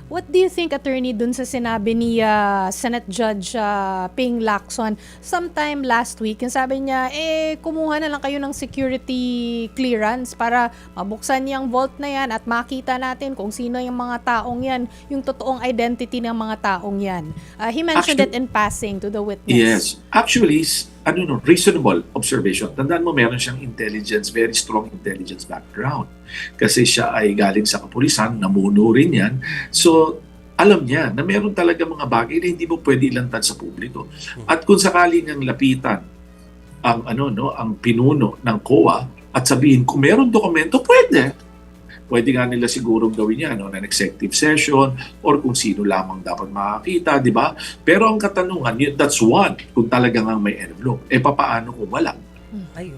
What do you think, attorney, dun sa sinabi ni Senate Judge Ping Lacson sometime last week? Yung sabi niya, kumuha na lang kayo ng security clearance para mabuksan yung vault na yan at makita natin kung sino yung mga taong yan, yung totoong identity ng mga taong yan. He mentioned it in passing to the witness. Yes. Actually, reasonable observation. Tandaan mo, meron siyang very strong intelligence background. Kasi siya ay galing sa kapulisan, namuno rin yan. So, alam niya na meron talaga mga bagay na hindi mo pwede ilantad sa publiko. At kung sakaling ang lapitan ang pinuno ng COA at sabihin kung meron dokumento, pwede. Pwede nga nila siguro gawin yan ng executive session or kung sino lamang dapat makakita, di ba? Pero ang katanungan, that's one, kung talagang may envelope. Papaano kung wala? Ayun.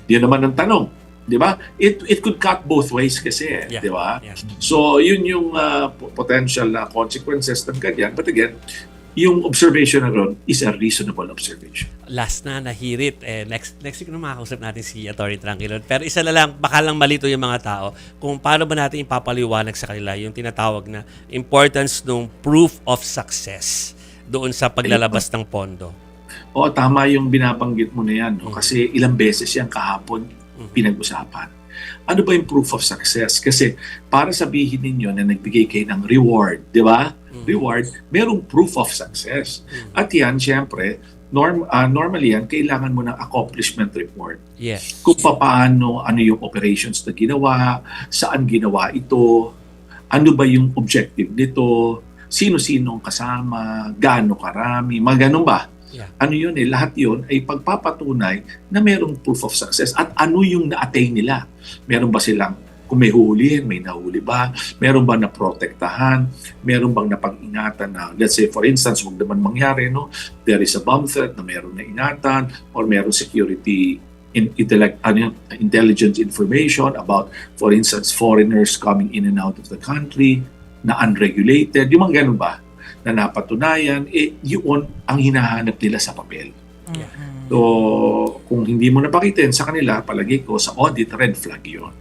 Yan naman ang tanong. Di ba? It could cut both ways kasi, di ba? Yeah. So, yun yung potential consequences ng ganyan. But again, yung observation na ron is a reasonable observation. Last na, nahirit. Next week na makakausap natin si Atty. Tranquilon. Pero isa na lang, baka lang malito yung mga tao kung paano ba natin ipapaliwanag sa kanila yung tinatawag na importance ng proof of success doon sa paglalabas ng pondo. Oo, tama yung binabanggit mo na yan. No? Kasi ilang beses yan kahapon pinag-usapan. Ano ba yung proof of success? Kasi para sabihin ninyo na nagbigay kayo ng reward, di ba? Reward, merong proof of success. At yan, syempre, normally yan, kailangan mo ng accomplishment report. Yes. Kung paano, ano yung operations na ginawa, saan ginawa ito, ano ba yung objective nito, sino-sinong kasama, gaano karami, mga ganun ba? Yeah. Ano yun lahat yun ay pagpapatunay na merong proof of success at ano yung na-attain nila. Meron ba silang, kung may huhulihin, may nahuli ba? Meron ba na-protektahan? Meron bang napag-ingatan na, let's say for instance, huwag naman mangyari, no? There is a bomb threat na meron na ingatan or meron security intelligence information about, for instance, foreigners coming in and out of the country na unregulated. Yung mga ganun ba? Na napatunayan, yun ang hinahanap nila sa papel. So, kung hindi mo napakitin sa kanila, palagi ko sa audit, red flag yun.